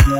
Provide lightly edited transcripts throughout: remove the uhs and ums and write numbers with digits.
Hey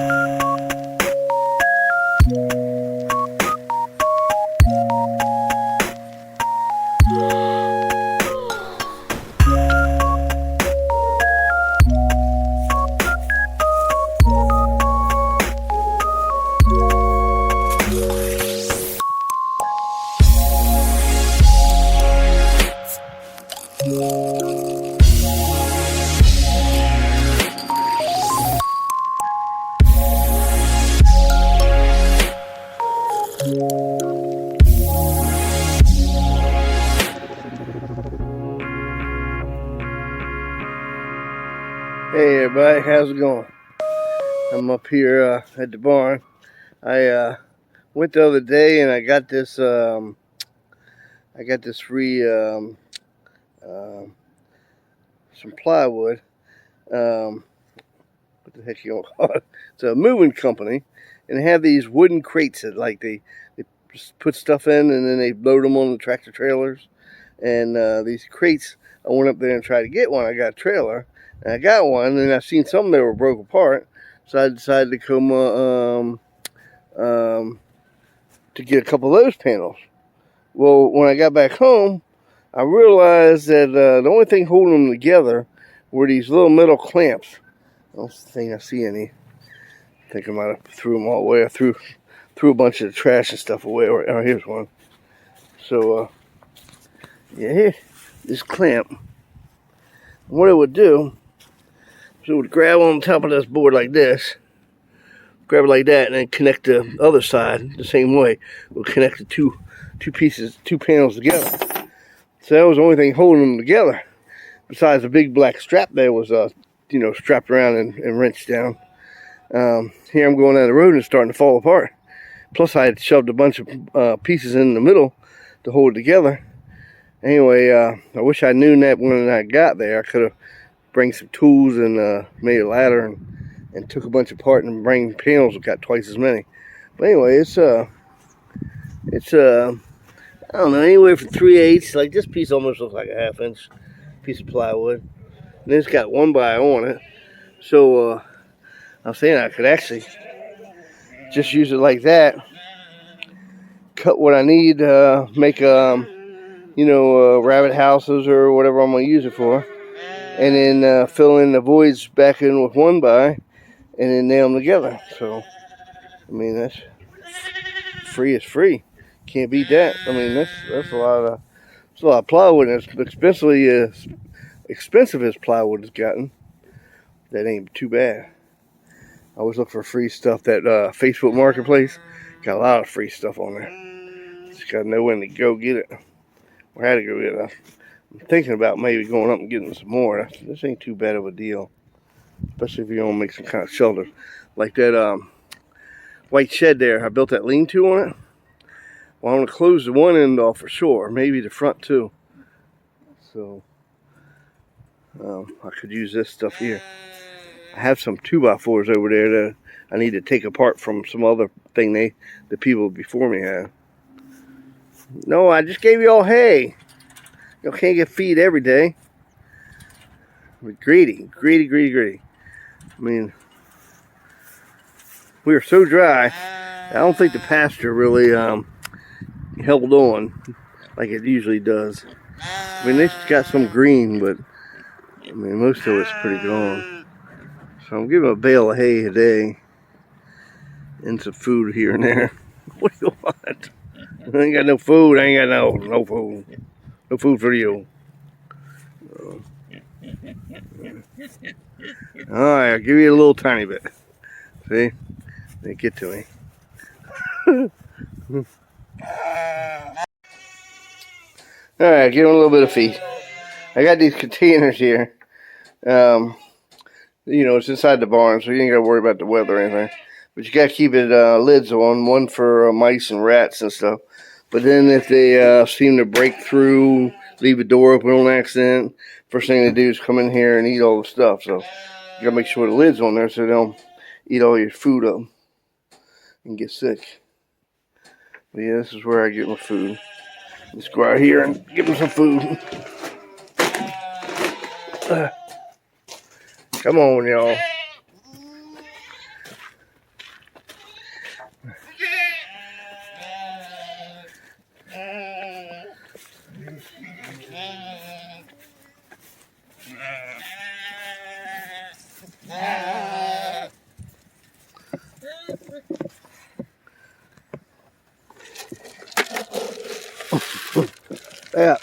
everybody, how's it going? I'm up here at the barn. I went the other day and I got this free some plywood. What the heck you gonna call it? It's a moving company, and they have these wooden crates that they just put stuff in and then they load them on the tractor trailers. And these crates, I went up there and tried to get one. I got a trailer. And I got one, and I seen some that were broke apart, so I decided to come to get a couple of those panels. Well, when I got back home, I realized that the only thing holding them together were these little metal clamps. I don't think I see any. I think I might have threw them all away. I threw a bunch of the trash and stuff away. Oh, here's one. So, yeah, here's this clamp. What it would do, so it would grab on top of this board like this, grab it like that, and then connect the other side the same way. We'll connect the two panels together. So that was the only thing holding them together. Besides the big black strap there was, strapped around and wrenched down. Here I'm going down the road and it's starting to fall apart. Plus I had shoved a bunch of pieces in the middle to hold it together. Anyway, I wish I knew that when I got there. I could have bring some tools and made a ladder and took a bunch apart and bring panels that got twice as many. But anyway, it's I don't know, anywhere from 3/8. Like this piece almost looks like a 1/2 inch piece of plywood. And it's got 1x on it. So I'm saying I could actually just use it like that. Cut what I need, make rabbit houses or whatever I'm gonna use it for. And then fill in the voids back in with 1x, and then nail them together. So, I mean, that's free is free. Can't beat that. I mean, that's a lot of plywood. And as expensive as plywood has gotten, that ain't too bad. I always look for free stuff. That Facebook Marketplace got a lot of free stuff on there. Just gotta know when to go get it, or how to go get it. I'm thinking about maybe going up and getting some more. This ain't too bad of a deal, especially if you want to make some kind of shelter. Like that white shed there, I built that lean-to on it. Well, I'm going to close the one end off for sure, maybe the front too. So, I could use this stuff here. I have some 2x4s over there that I need to take apart from some other thing the people before me had. No, I just gave you all hay. You can't get feed every day. We're greedy. I mean, we are so dry. I don't think the pasture really held on like it usually does. I mean, they've got some green, but I mean, most of it's pretty gone. So I'm giving a bale of hay a day and some food here and there. What do you want? I ain't got no food. I ain't got no food. No food for you. Alright, I'll give you a little tiny bit. See? They get to me. Alright, give them a little bit of feed. I got these containers here. It's inside the barn, so you ain't got to worry about the weather or anything. But you got to keep it lids on, one for mice and rats and stuff. But then if they seem to break through, leave the door open on accident, first thing they do is come in here and eat all the stuff. So you got to make sure the lid's on there so they don't eat all your food up and get sick. But yeah, this is where I get my food. Let's go out here and give them some food. Come on, y'all. Yeah.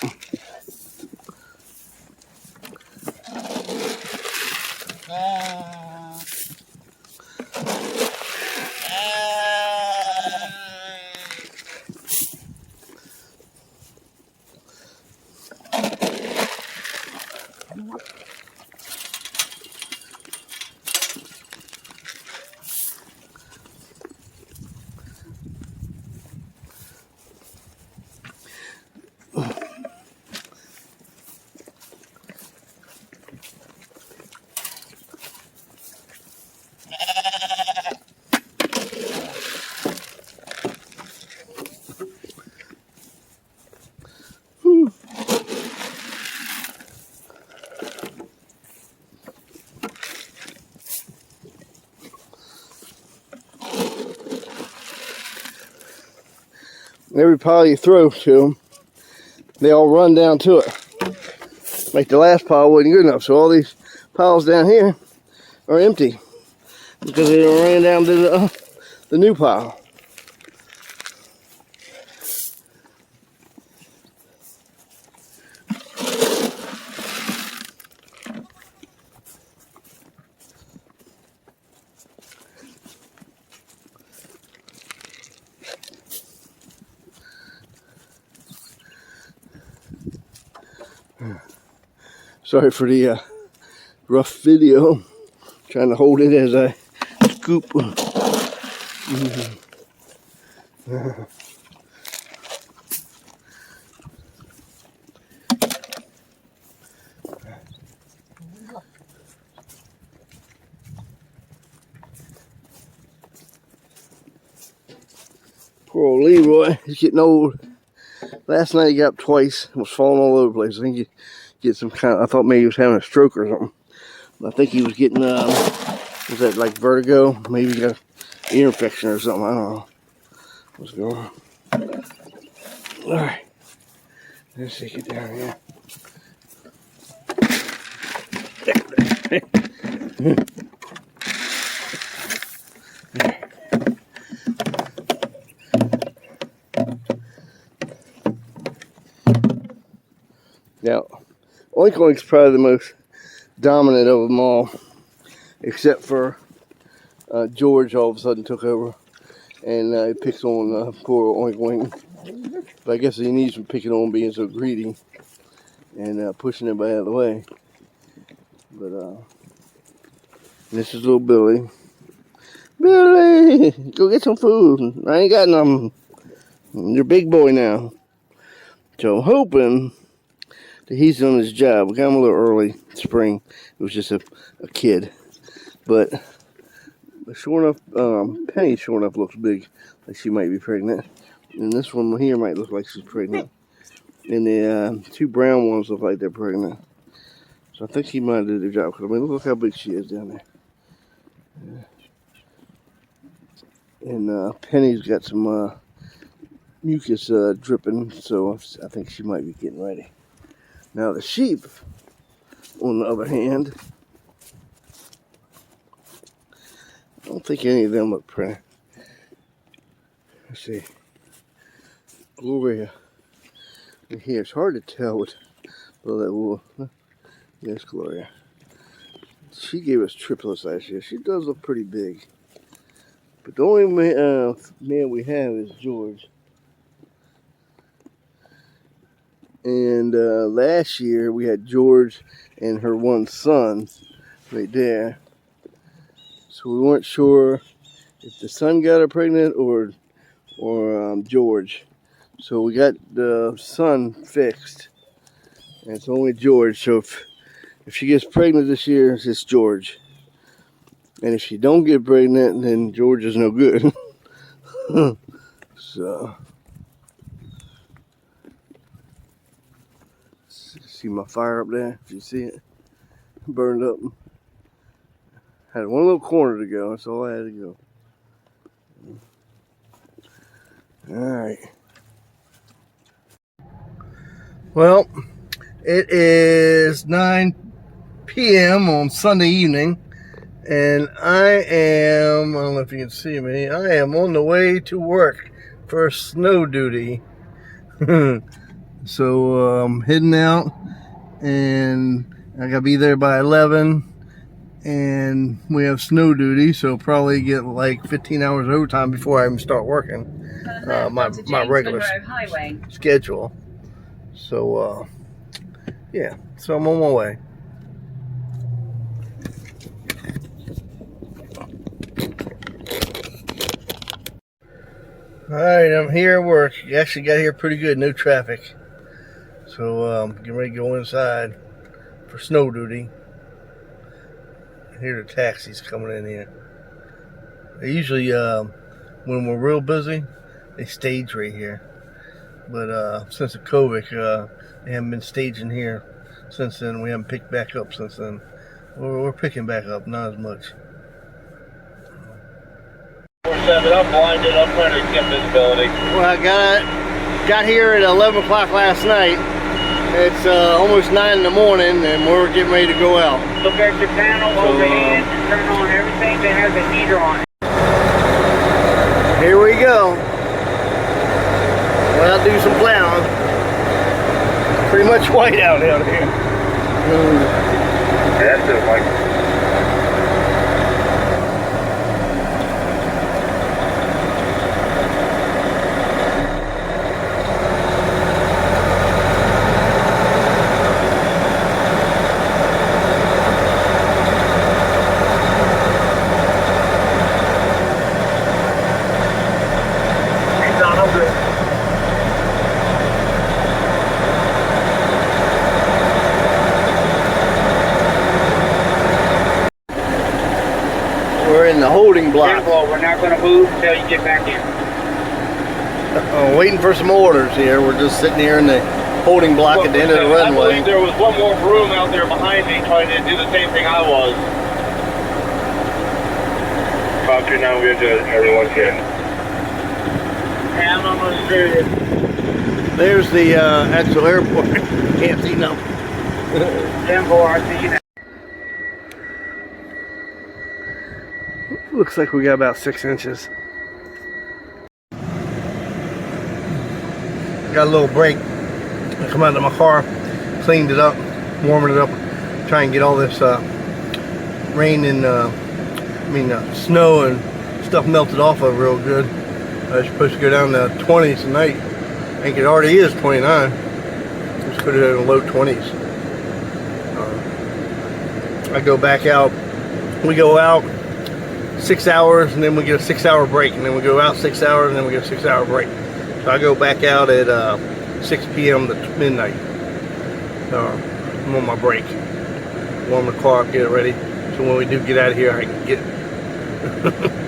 Every pile you throw to them, they all run down to it. Like the last pile wasn't good enough, so all these piles down here are empty because they ran down to the new pile. Sorry for the rough video. Trying to hold it as I scoop. Poor old Leroy, he's getting old. Last night he got up twice, was falling all over the place. I think he get some kind of, I thought maybe he was having a stroke or something. I think he was getting, was that like vertigo? Maybe he got an ear infection or something, I don't know. What's going on? Alright, let's take it down here. Now, Oink Oink's probably the most dominant of them all, except for George all of a sudden took over, and he picks on poor Oink Oink. But I guess he needs some picking on being so greedy and pushing everybody out of the way. But this is little Billy. Billy, go get some food. I ain't got nothing. You're a big boy now. So I'm hoping that he's done his job. We got him a little early spring. It was just a kid. But sure enough, Penny sure enough looks big, like she might be pregnant. And this one here might look like she's pregnant. And the two brown ones look like they're pregnant. So I think she might have did her job. Cause I mean, look how big she is down there. And Penny's got some mucus dripping, so I think she might be getting ready. Now the sheep, on the other hand, I don't think any of them look pretty. Let's see. Gloria. And here, it's hard to tell with all that wool. Yes, Gloria. She gave us triplets last year. She does look pretty big. But the only man we have is George. And last year we had George and her one son right there. So we weren't sure if the son got her pregnant or George. So we got the son fixed. And it's only George. So if she gets pregnant this year, it's George. And if she don't get pregnant, then George is no good. So, see my fire up there? If you see it, burned up. Had one little corner to go. That's all I had to go. All right. Well, it is 9 p.m. on Sunday evening. And I don't know if you can see me, I am on the way to work for snow duty. So I'm heading out, and I gotta be there by 11. And we have snow duty, so probably get like 15 hours overtime before I even start working my regular schedule. So yeah, so I'm on my way. Alright, I'm here at work. You actually got here pretty good, no traffic. So getting ready to go inside for snow duty. Here are the taxis coming in here. They usually, when we're real busy, they stage right here. But since the COVID, they haven't been staging here since then. We haven't picked back up since then. We're picking back up, not as much. 4-7, I'm blinded. I'm trying to get visibility. Well, I got here at 11 o'clock last night. It's almost 9 in the morning, and we're getting ready to go out. Look at your panel overhead, turn on everything that has a heater on it. Here we go. Well, I'll do some plowing. Pretty much white out here. That's it, Mike. We're in the holding block. We're not going to move until you get back in. Waiting for some orders here. We're just sitting here in the holding block at the end of the runway. I believe there was one more room out there behind me trying to do the same thing I was. Copy, now we're just everyone here. I'm almost there. There's the actual airport. Can't see nothing. 10-4, I see you now. Looks like we got about 6 inches. Got a little break. I come out of my car, cleaned it up, warming it up, try and get all this rain and snow and stuff melted off of real good. It's supposed to go down to 20s tonight. I think it already is 29. Let's put it in the low 20s. I go back out. We go out 6 hours, and then we get a 6-hour break, and then we go out 6 hours, and then we get a 6-hour break. So I go back out at 6 p.m. to midnight. I'm on my break. Warm the car up, get it ready. So when we do get out of here, I can get it.